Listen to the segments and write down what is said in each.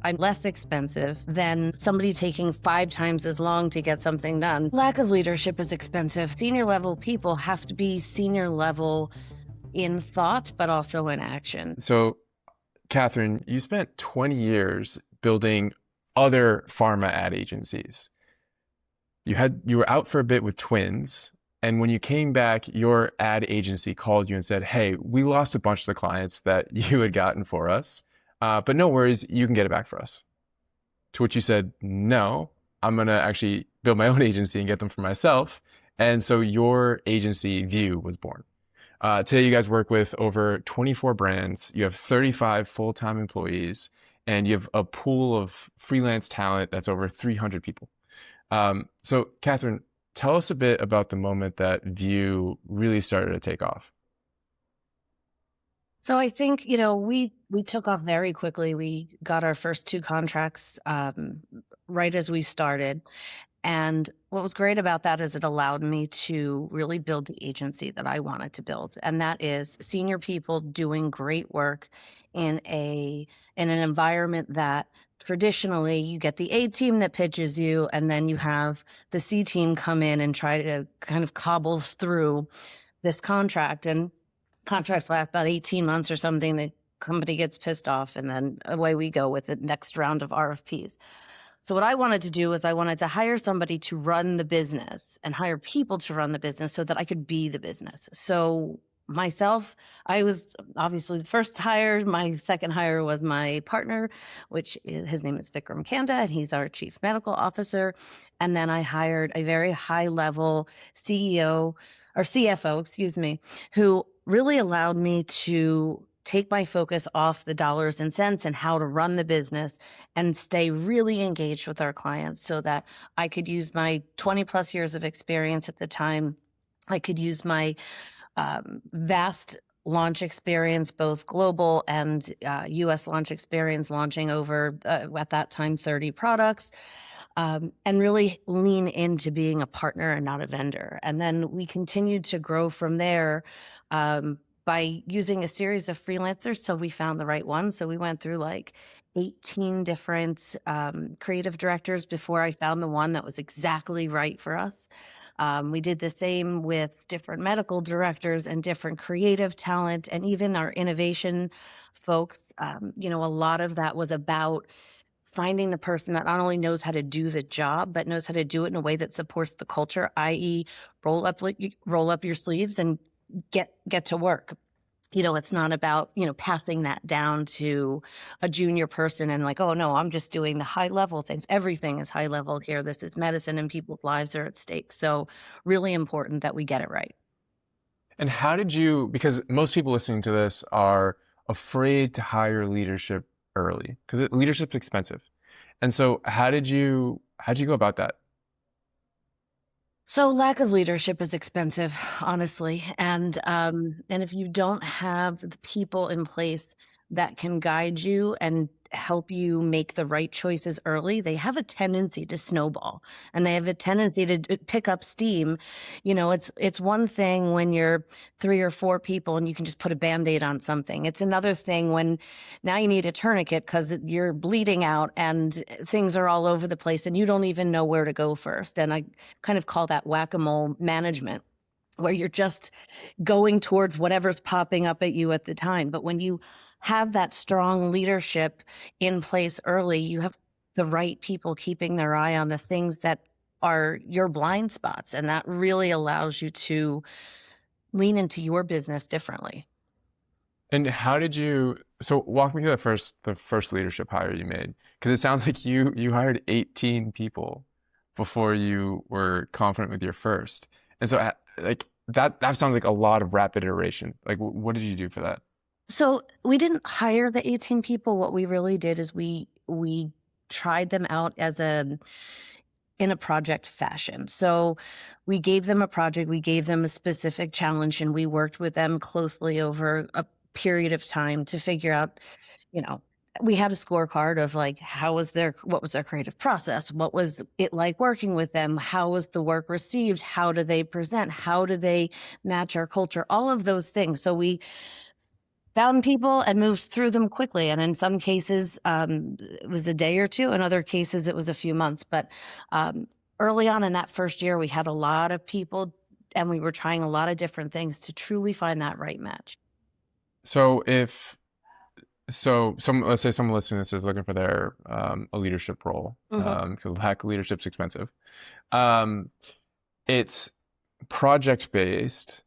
I'm less expensive than somebody taking 5 times as long to get something done. Lack of leadership is expensive. Senior level people have to be senior level in thought, but also in action. So, Kathryn, you spent 20 years building other pharma ad agencies. You were out for a bit with twins, and when you came back, your ad agency called you and said, "Hey, we lost a bunch of the clients that you had gotten for us, but no worries, you can get it back for us." To which you said, "No, I'm gonna actually build my own agency and get them for myself." And so your agency, VUE, was born. Today, you guys work with over 24 brands. You have 35 full-time employees, and you have a pool of freelance talent that's over 300 people. So, Kathryn, tell us a bit about the moment that VUE really started to take off. So I think, we took off very quickly. We got our first 2 contracts right as we started. And what was great about that is it allowed me to really build the agency that I wanted to build. And that is senior people doing great work in an environment that traditionally you get the A team that pitches you, and then you have the C team come in and try to kind of cobble through this contract. And contracts last about 18 months or something. The company gets pissed off, and then away we go with the next round of RFPs. So what I wanted to do is I wanted to hire somebody to run the business and hire people to run the business so that I could be the business. So myself, I was obviously the first hire. My second hire was my partner, his name is Vikram Kanda, and he's our chief medical officer. And then I hired a very high level CEO or CFO, excuse me, who really allowed me to take my focus off the dollars and cents and how to run the business and stay really engaged with our clients so that I could use my 20 plus years of experience at the time. I could use my vast launch experience, both global and US launch experience, launching over, at that time, 30 products. And really lean into being a partner and not a vendor. And then we continued to grow from there by using a series of freelancers till we found the right one. So we went through like 18 different creative directors before I found the one that was exactly right for us. We did the same with different medical directors and different creative talent, and even our innovation folks. A lot of that was about finding the person that not only knows how to do the job, but knows how to do it in a way that supports the culture, i.e. roll up your sleeves and get to work. It's not about, passing that down to a junior person and like, oh no, I'm just doing the high level things. Everything is high level here. This is medicine and people's lives are at stake. So really important that we get it right. And how did you, because most people listening to this are afraid to hire leadership early because leadership's expensive. And so how'd you go about that? So lack of leadership is expensive, honestly. And if you don't have the people in place that can guide you and help you make the right choices early, they have a tendency to snowball and they have a tendency to pick up steam. It's one thing when you're 3 or 4 people and you can just put a Band-Aid on something. It's another thing when now you need a tourniquet because you're bleeding out and things are all over the place and you don't even know where to go first. And I kind of call that whack-a-mole management, where you're just going towards whatever's popping up at you at the time. But when you have that strong leadership in place early, you have the right people keeping their eye on the things that are your blind spots. And that really allows you to lean into your business differently. And so walk me through the first leadership hire you made. Because it sounds like you hired 18 people before you were confident with your first. And so like that sounds like a lot of rapid iteration. Like what did you do for that? So we didn't hire the 18 people. What we really did is we tried them out in a project fashion. So we gave them a project, we gave them a specific challenge, and we worked with them closely over a period of time to figure out, we had a scorecard of like, what was their creative process? What was it like working with them? How was the work received? How do they present? How do they match our culture? All of those things. So we found people and moved through them quickly. And in some cases, it was a day or two. In other cases, it was a few months. But um, early on in that first year, we had a lot of people and we were trying a lot of different things to truly find that right match. So if so, some let's say someone listening to this is looking for their a leadership role, Hmm. because heck, leadership's expensive. Um, it's project based,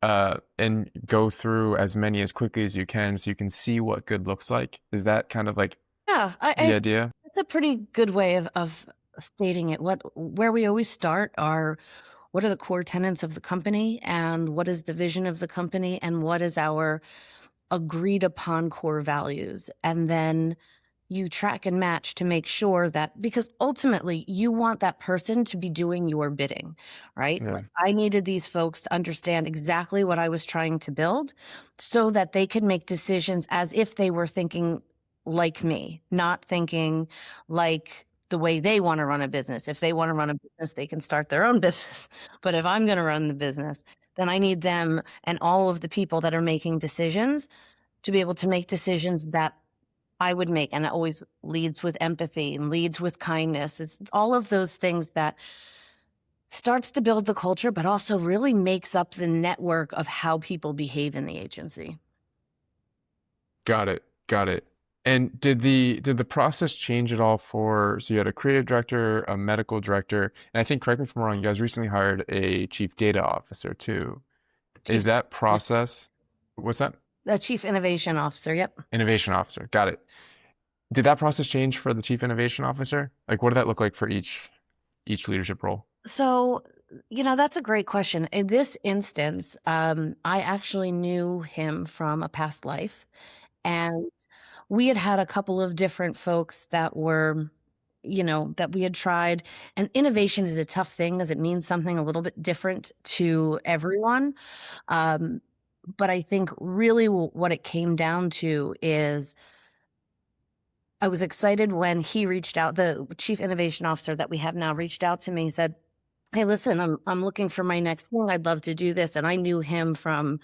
and go through as many as quickly as you can so you can see what good looks like. Is that kind of like Yeah, the idea? that's a pretty good way of stating it. Where we always start are what are the core tenets of the company and what is the vision of the company and what is our agreed upon core values. And then you track and match to make sure that because ultimately you want that person to be doing your bidding, right? Yeah, Like I needed these folks to understand exactly what I was trying to build so that they could make decisions as if they were thinking like me, not thinking like the way they want to run a business. If they want to run a business, they can start their own business. But if I'm going to run the business, then I need them and all of the people that are making decisions to be able to make decisions that I would make. And it always leads with empathy and leads with kindness. It's all of those things that starts to build the culture, but also really makes up the network of how people behave in the agency. got it, got it. And did the process change at all for, so you had a creative director, a medical director, and I think, correct me if I'm wrong, you guys recently hired a chief data officer too. Is Chief, that process, what's that? the chief innovation officer. Yep. Innovation officer. Got it. Did that process change for the chief innovation officer? Like, what did that look like for each leadership role? So, that's a great question. In this instance, I actually knew him from a past life. And we had had a couple of different folks that were, that we had tried. And innovation is a tough thing as it means something a little bit different to everyone. Um, but I think really what it came down to is I was excited when he reached out, the chief innovation officer that we have now reached out to me, said, "Hey, listen, I'm looking for my next thing. I'd love to do this." And I knew him from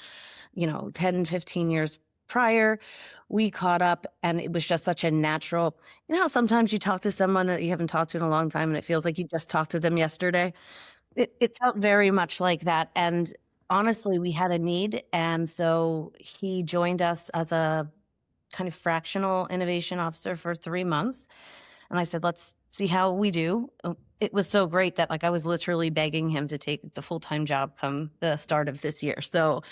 10, 15 years prior. We caught up and it was just such a natural, how sometimes you talk to someone that you haven't talked to in a long time and it feels like you just talked to them yesterday. It felt very much like that. And honestly, we had a need. And so he joined us as a kind of fractional innovation officer for 3 months. And I said, let's see how we do. It was so great that like I was literally begging him to take the full-time job come the start of this year. So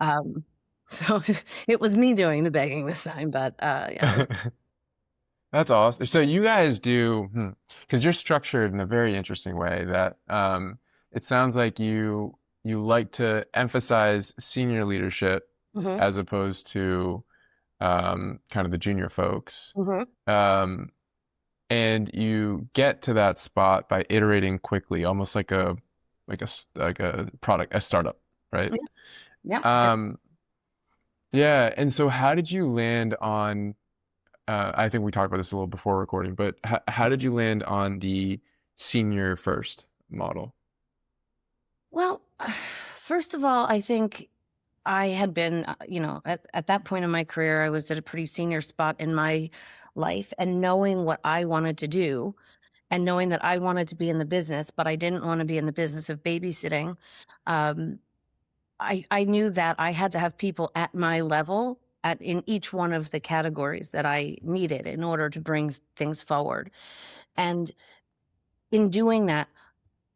um, so it was me doing the begging this time, but yeah, it was. That's awesome. So you guys do, because you're structured in a very interesting way that it sounds like you like to emphasize senior leadership Mhm, as opposed to kind of the junior folks. mhm. Um, and you get to that spot by iterating quickly, almost like a product, a startup, right? Yeah, yeah, yeah. Um, yeah. And so how did you land on, I think we talked about this a little before recording, but how did you land on the senior first model? Well, first of all, I think I had been, at that point in my career, I was at a pretty senior spot in my life and knowing what I wanted to do and knowing that I wanted to be in the business, but I didn't want to be in the business of babysitting. Um, I knew that I had to have people at my level in each one of the categories that I needed in order to bring things forward. And in doing that,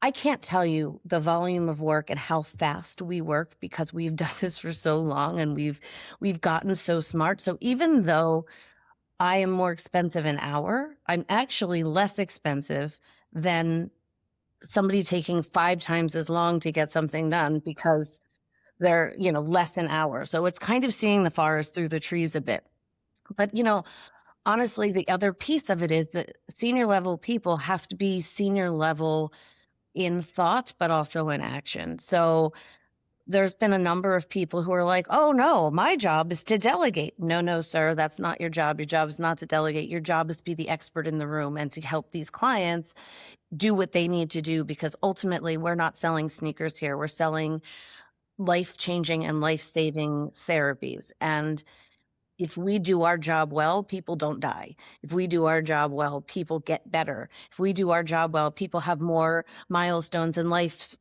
I can't tell you the volume of work and how fast we work because we've done this for so long and we've gotten so smart. So even though I am more expensive an hour, I'm actually less expensive than somebody taking 5 times as long to get something done because they're, less an hour. So it's kind of seeing the forest through the trees a bit. But, honestly, the other piece of it is that senior level people have to be senior level in thought, but also in action. So there's been a number of people who are like, oh, no, my job is to delegate. No, no, sir, that's not your job. Your job is not to delegate. Your job is to be the expert in the room and to help these clients do what they need to do because ultimately we're not selling sneakers here. We're selling life-changing and life-saving therapies. And if we do our job well, people don't die. If we do our job well, people get better. If we do our job well, people have more milestones in life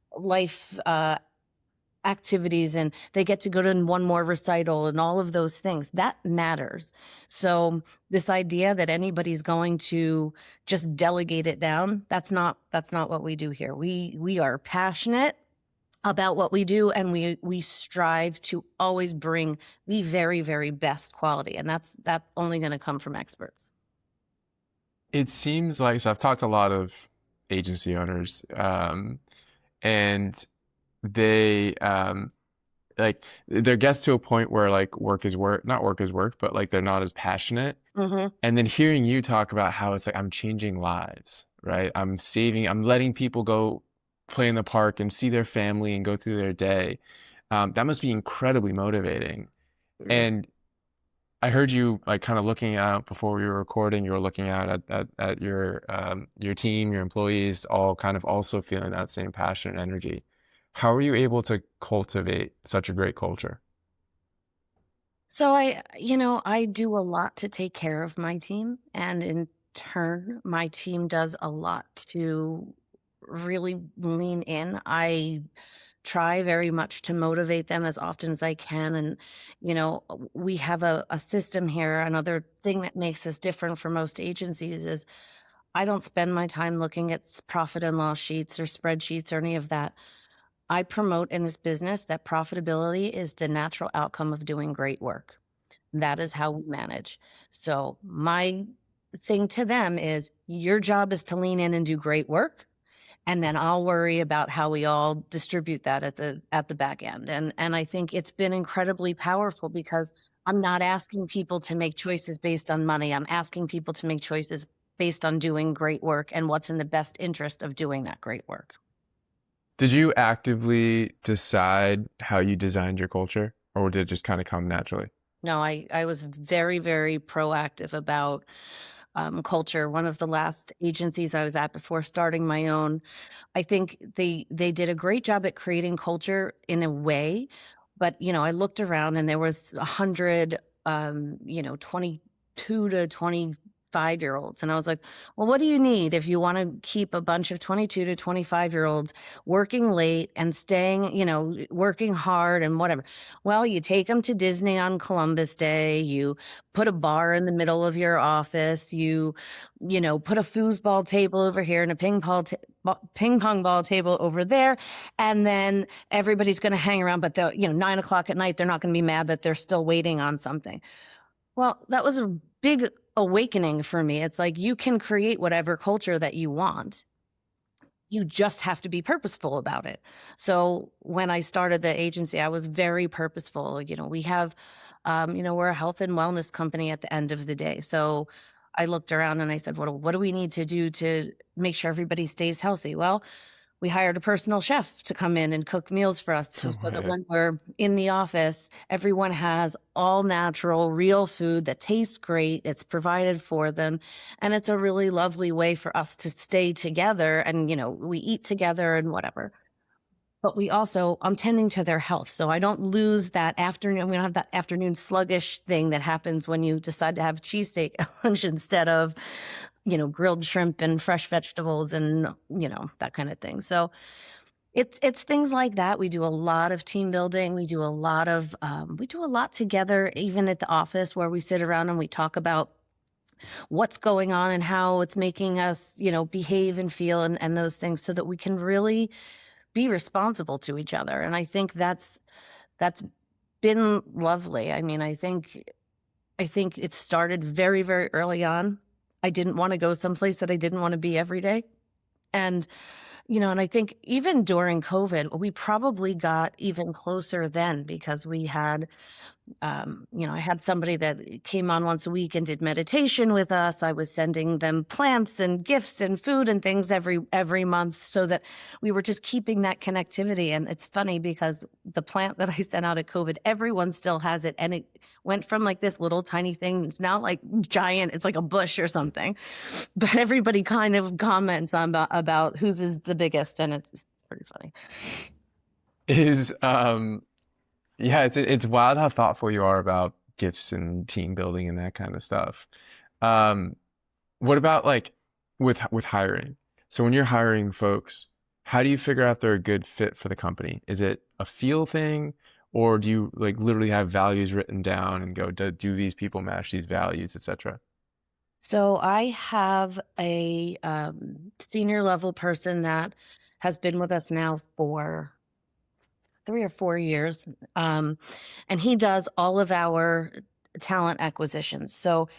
activities, and they get to go to one more recital and all of those things. That matters. So this idea that anybody's going to just delegate it down, that's not what we do here. We are passionate about what we do, and we strive to always bring the very, very best quality, and that's only going to come from experts. It seems like, so I've talked to a lot of agency owners, and they like they're gets to a point where like work is work, not work is work, but like they're not as passionate. And then hearing you talk about how it's like, I'm changing lives, right? I'm letting people go play in the park and see their family and go through their day. That must be incredibly motivating. And I heard you like kind of looking out before we were recording, you were looking out at your team, your employees, all kind of also feeling that same passion and energy. How are you able to cultivate such a great culture? So I do a lot to take care of my team, and in turn, my team does a lot to really lean in. I try very much to motivate them as often as I can. And, we have a system here. Another thing that makes us different from most agencies is I don't spend my time looking at profit and loss sheets or spreadsheets or any of that. I promote in this business that profitability is the natural outcome of doing great work. That is how we manage. So my thing to them is, your job is to lean in and do great work, and then I'll worry about how we all distribute that at the back end. And I think it's been incredibly powerful, because I'm not asking people to make choices based on money. I'm asking people to make choices based on doing great work and what's in the best interest of doing that great work. Did you actively decide how you designed your culture, or did it just kind of come naturally? No, I was very, very proactive about culture. One of the last agencies I was at before starting my own, I think they did a great job at creating culture in a way. But, I looked around and there was 100, 22 to 25-year-olds. And I was like, well, what do you need if you want to keep a bunch of 22 to 25-year-olds working late and staying, working hard and whatever? Well, you take them to Disney on Columbus Day. You put a bar in the middle of your office. You put a foosball table over here and a ping pong ball table over there. And then everybody's going to hang around, but 9 o'clock at night, they're not going to be mad that they're still waiting on something. Well, that was a big awakening for me. It's like, you can create whatever culture that you want. You just have to be purposeful about it. So when I started the agency, I was very purposeful. We have, we're a health and wellness company at the end of the day. So I looked around and I said, what do we need to do to make sure everybody stays healthy? Well, we hired a personal chef to come in and cook meals for us, so that when we're in the office, everyone has all natural, real food that tastes great. It's provided for them. And it's a really lovely way for us to stay together. And, we eat together and whatever. But I'm tending to their health. So I don't lose that afternoon. We don't have that afternoon sluggish thing that happens when you decide to have cheesesteak at lunch instead of grilled shrimp and fresh vegetables and, that kind of thing. So it's things like that. We do a lot of team building. We do a lot together, even at the office, where we sit around and we talk about what's going on and how it's making us, behave and feel and those things, so that we can really be responsible to each other. And I think that's been lovely. I mean, I think it started very, very early on. I didn't want to go someplace that I didn't want to be every day. And, and I think even during COVID, we probably got even closer then, because we had, I had somebody that came on once a week and did meditation with us. I was sending them plants and gifts and food and things every month, so that we were just keeping that connectivity. And it's funny, because the plant that I sent out at COVID, everyone still has it. And it went from like this little tiny thing. It's now like giant. It's like a bush or something, but everybody kind of comments about whose is the biggest. And it's pretty funny. Is Yeah, it's wild how thoughtful you are about gifts and team building and that kind of stuff. Um, what about like with hiring? So when you're hiring folks, how do you figure out they're a good fit for the company? Is it a feel thing, or do you like literally have values written down and go, do these people match these values, etc.? So I have a senior level person that has been with us now for 3 or 4 years. And he does all of our talent acquisitions. So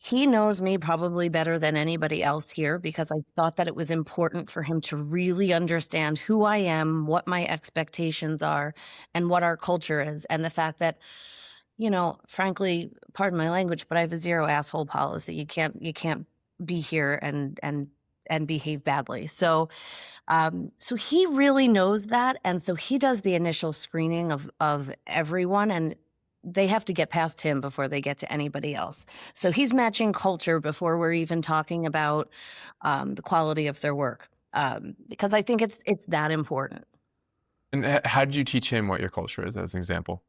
he knows me probably better than anybody else here because I thought that it was important for him to really understand who I am, what my expectations are, and what our culture is. And the fact that, frankly, pardon my language, but I have a zero asshole policy. You can't be here and behave badly. So he really knows that, and so he does the initial screening of everyone, and they have to get past him before they get to anybody else. So he's matching culture before we're even talking about the quality of their work, because I think it's that important. And how did you teach him what your culture is, as an example?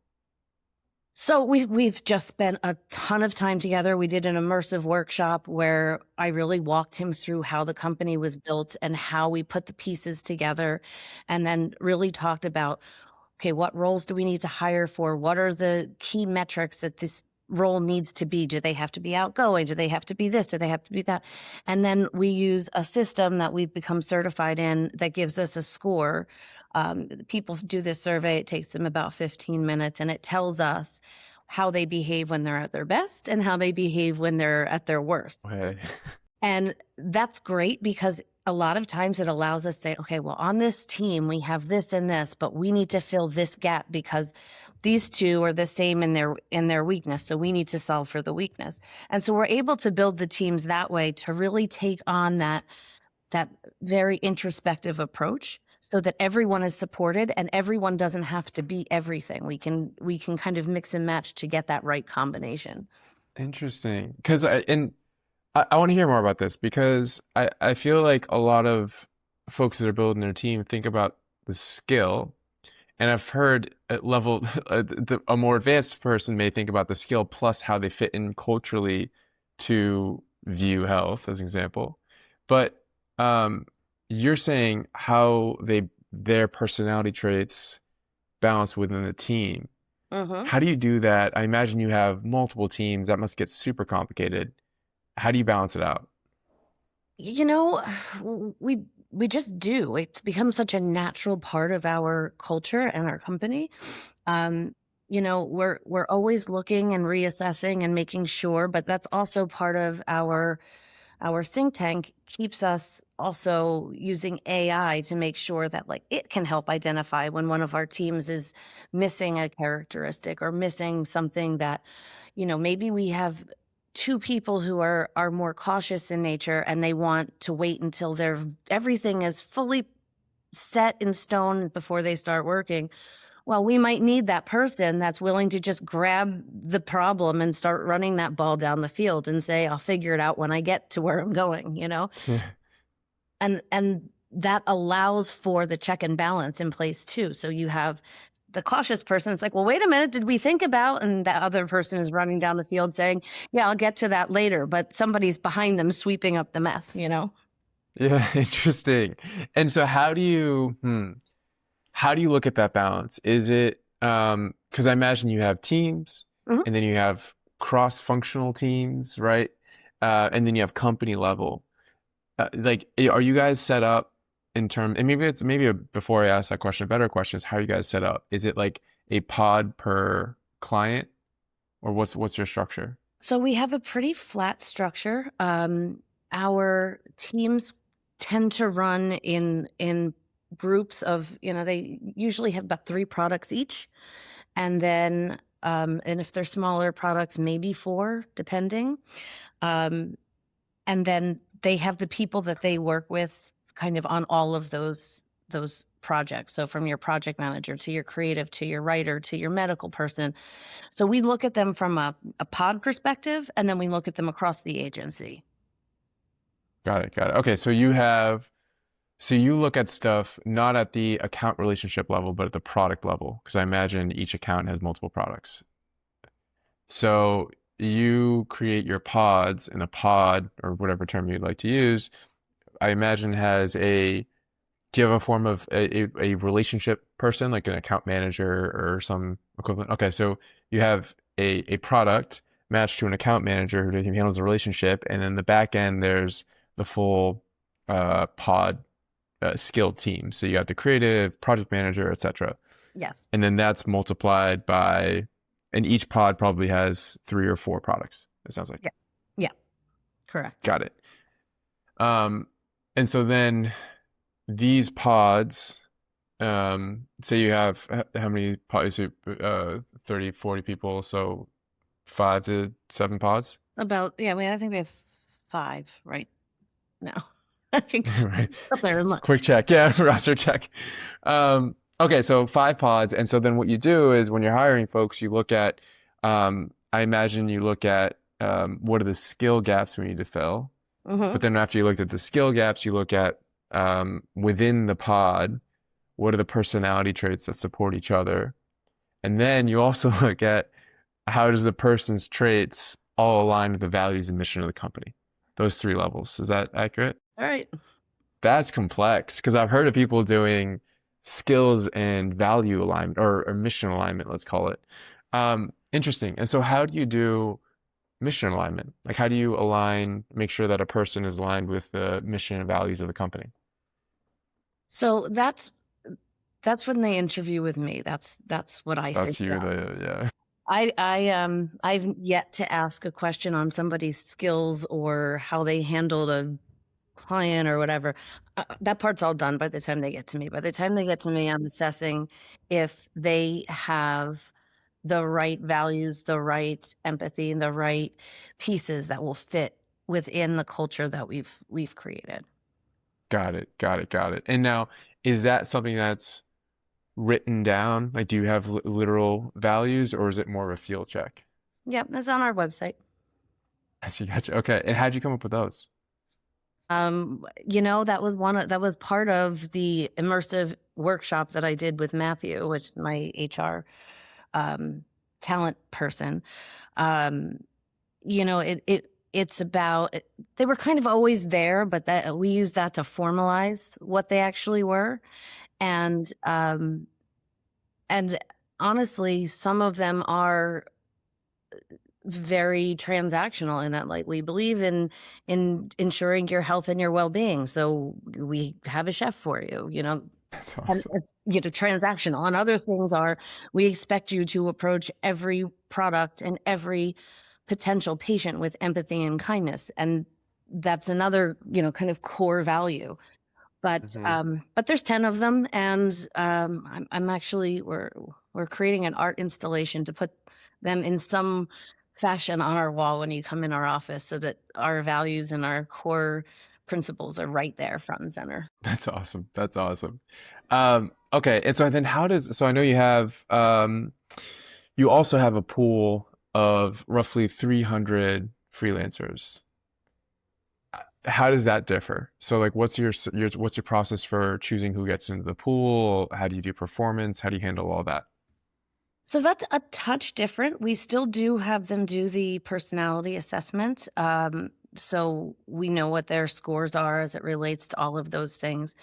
So we've just spent a ton of time together. We did an immersive workshop where I really walked him through how the company was built and how we put the pieces together, and then really talked about, okay, what roles do we need to hire for? What are the key metrics that this role needs to be? Do they have to be outgoing? Do they have to be this? Do they have to be that? And then we use a system that we've become certified in that gives us a score. People do this survey. It takes them about 15 minutes, and it tells us how they behave when they're at their best and how they behave when they're at their worst. Okay. And that's great because a lot of times it allows us to say, okay, well, on this team, we have this and this, but we need to fill this gap because these two are the same in their weakness. So we need to solve for the weakness. And so we're able to build the teams that way to really take on that very introspective approach so that everyone is supported and everyone doesn't have to be everything. We can kind of mix and match to get that right combination. Interesting. Because I want to hear more about this because I feel like a lot of folks that are building their team think about the skill. And I've heard at level, a more advanced person may think about the skill plus how they fit in culturally to VUE Health, as an example. But you're saying how their personality traits balance within the team. Mm-hmm. How do you do that? I imagine you have multiple teams. That must get super complicated. How do you balance it out? You know, we just do. It's become such a natural part of our culture and our company. Um, we're always looking and reassessing and making sure, but that's also part of our think tank keeps us also using AI to make sure that like it can help identify when one of our teams is missing a characteristic or missing something that, maybe we have two people who are more cautious in nature and they want to wait until everything is fully set in stone before they start working. Well, we might need that person that's willing to just grab the problem and start running that ball down the field and say, I'll figure it out when I get to where I'm going. And that allows for the check and balance in place too. So you have the cautious person is like, well, wait a minute, did we think about? And the other person is running down the field saying, yeah, I'll get to that later. But somebody's behind them sweeping up the mess. Yeah, interesting. And so how do you look at that balance? Is it because I imagine you have teams Mhm. and then you have cross-functional teams, right? And then you have company level. Are you guys set up in terms, and before I ask that question, a better question is how are you guys set up? Is it like a pod per client, or what's your structure? So we have a pretty flat structure. Our teams tend to run in groups of, they usually have about 3 products each. And then, and if they're smaller products, maybe 4, depending. Um, and then they have the people that they work with kind of on all of those projects. So from your project manager to your creative to your writer to your medical person. So we look at them from a pod perspective, and then we look at them across the agency. Got it. Okay, so you have So you look at stuff not at the account relationship level, but at the product level, because I imagine each account has multiple products. So you create your pods, and a pod, or whatever term you'd like to use, I imagine has a, do you have a form of a relationship person, like an account manager or some equivalent? Okay, so you have a product matched to an account manager who handles the relationship, and then the back end, there's the full pod skilled team. So you have the creative, project manager, etc. Yes. And then that's multiplied by, and each pod probably has 3 or 4 products, it sounds like. Yes. Yeah. Correct. Got it. And so then these pods, say you have how many pods? 30, 40 people, so 5 to 7 pods. About, yeah, I mean, I think we have 5 right now. I think Right. up there and look. Quick check. Yeah, roster check. Okay, so 5 pods. And so then what you do is when you're hiring folks, you look at, I imagine you look at what are the skill gaps we need to fill. Mm-hmm. But then after you looked at the skill gaps, you look at within the pod, what are the personality traits that support each other? And then you also look at how does the person's traits all align with the values and mission of the company? Those 3 levels. Is that accurate? All right. That's complex because I've heard of people doing skills and value alignment or mission alignment, let's call it. Interesting. And so how do you do mission alignment? Like how do you align, make sure that a person is aligned with the mission and values of the company? So that's when they interview with me. That's what I That's think you, about. yeah. I've yet to ask a question on somebody's skills or how they handled a client or whatever. That part's all done by the time they get to me. By the time they get to me, I'm assessing if they have the right values, the right empathy, and the right pieces that will fit within the culture that we've created. Got it. And now, is that something that's written down? Like, do you have literal values or is it more of a field check? Yep, that's on our website. Gotcha. Okay. And how'd you come up with those? That was part of the immersive workshop that I did with Matthew, which is my HR talent person. It's about, they were kind of always there, but that we used that to formalize what they actually were. And honestly, some of them are very transactional in that, like, we believe in ensuring your health and your well-being, so we have a chef for you, That's and awesome. it's transactional. And other things are, we expect you to approach every product and every potential patient with empathy and kindness, and that's another kind of core value. But there's 10 of them, and I'm actually, we're creating an art installation to put them in some fashion on our wall when you come in our office, so that our values and our core principles are right there front and center. That's awesome. Okay. And so then so I know you have, you also have a pool of roughly 300 freelancers. How does that differ? So like, what's your process for choosing who gets into the pool? How do you do performance? How do you handle all that? So that's a touch different. We still do have them do the personality assessment. So we know what their scores are as it relates to all of those things.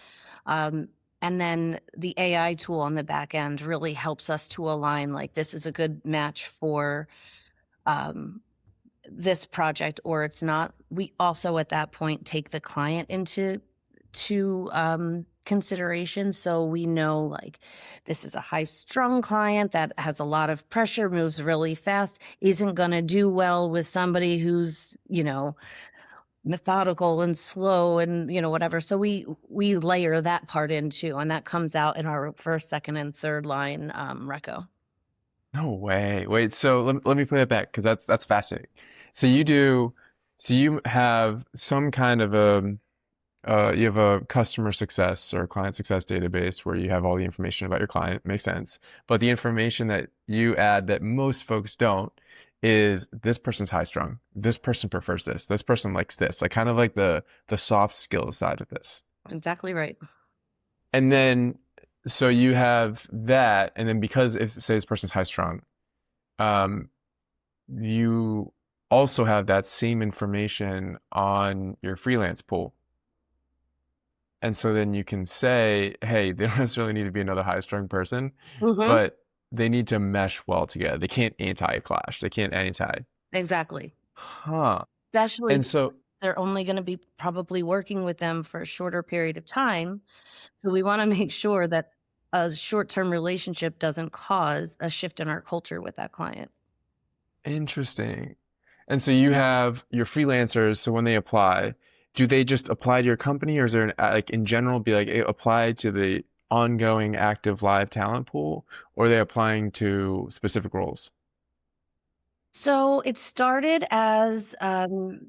And then the AI tool on the back end really helps us to align, like, this is a good match for this project, or it's not. We also at that point take the client into consideration. So we know, like, this is a high strung client that has a lot of pressure, moves really fast, isn't going to do well with somebody who's, methodical and slow and, whatever. So we layer that part in too. And that comes out in our first, second, and third line reco. No way. Wait, so let me play it back because that's fascinating. So you have some kind of you have a customer success or client success database where you have all the information about your client. Makes sense. But the information that you add that most folks don't is this person's high strung. This person prefers this. This person likes this. Like kind of like the soft skills side of this. Exactly right. And then, so you have that, and then because if say this person's high strung, um, you also have that same information on your freelance pool. And so then you can say, hey, they don't necessarily need to be another high strung person, Hmm. but they need to mesh well together. They can't anti-clash. They can't anti. Exactly. Huh. Especially And because so they're only going to be probably working with them for a shorter period of time. So we want to make sure that a short-term relationship doesn't cause a shift in our culture with that client. interesting. And so you have your freelancers. So when they apply, do they just apply to your company, or is there an, like in general, be like apply to the ongoing active live talent pool, or are they applying to specific roles? So it started as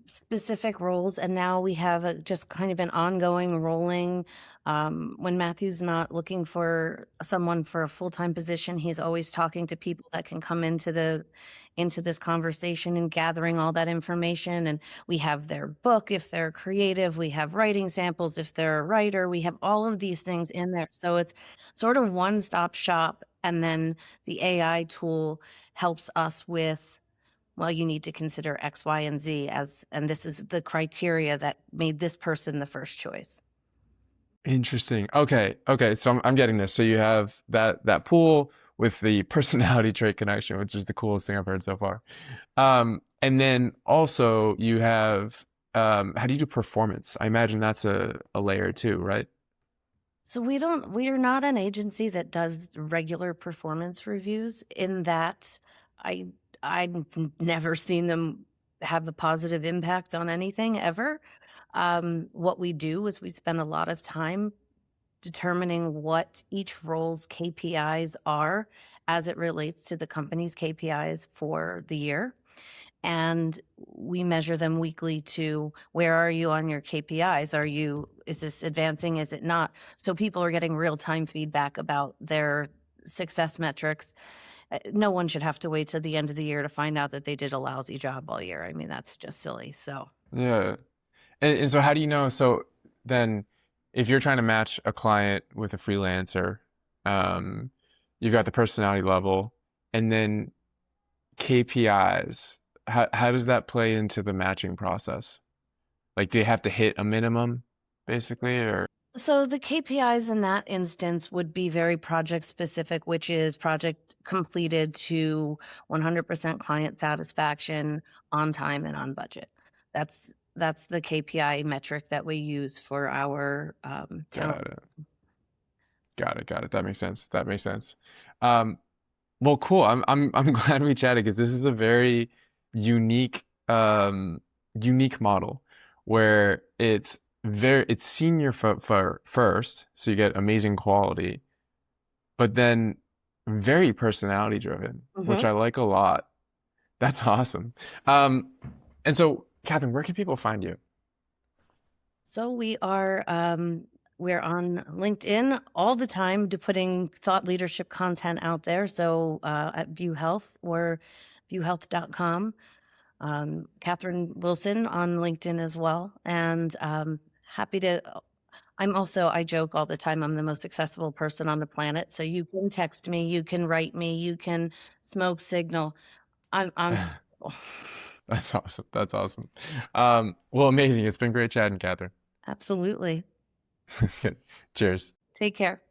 specific roles, and now we have just kind of an ongoing rolling. When Matthew's not looking for someone for a full-time position, he's always talking to people that can come into this conversation and gathering all that information. And we have their book if they're creative, we have writing samples if they're a writer, we have all of these things in there. So it's sort of one-stop shop, and then the AI tool helps us with, well, you need to consider X, Y, and Z as, and this is the criteria that made this person the first choice. Interesting. Okay. Okay. So I'm getting this. So you have that pool with the personality trait connection, which is the coolest thing I've heard so far. And then also you have how do you do performance? I imagine that's a layer too, right? So we are not an agency that does regular performance reviews, in that I, I've never seen them have a positive impact on anything ever. What we do is we spend a lot of time determining what each role's KPIs are as it relates to the company's KPIs for the year. And we measure them weekly to, where are you on your KPIs? Is this advancing? Is it not? So people are getting real time feedback about their success metrics. No one should have to wait till the end of the year to find out that they did a lousy job all year. I mean, that's just silly. So Yeah. And so how do you know? So then if you're trying to match a client with a freelancer, um, you've got the personality level and then KPIs. How does that play into the matching process? Like, do you have to hit a minimum, basically, or So the KPIs in that instance would be very project specific, which is project completed to 100% client satisfaction, on time and on budget. That's the KPI metric that we use for our got talent. it, got it, got it. That makes sense. That makes sense. Um, well, cool. I'm glad we chatted because this is a very unique unique model where it's senior for first, so you get amazing quality, but then very personality driven, which Mhm. I like a lot. That's awesome. Um, and so, Kathryn, where can people find you? So we're on LinkedIn all the time to putting thought leadership content out there. So at VUE Health or vuehealth.com. Kathryn Wilson on LinkedIn as well. And happy to, I joke all the time, I'm the most accessible person on the planet. So you can text me, you can write me, you can smoke signal. I'm flexible. That's awesome. That's awesome. Well, amazing. It's been great chatting, Kathryn. Absolutely. That's good. Cheers. Take care.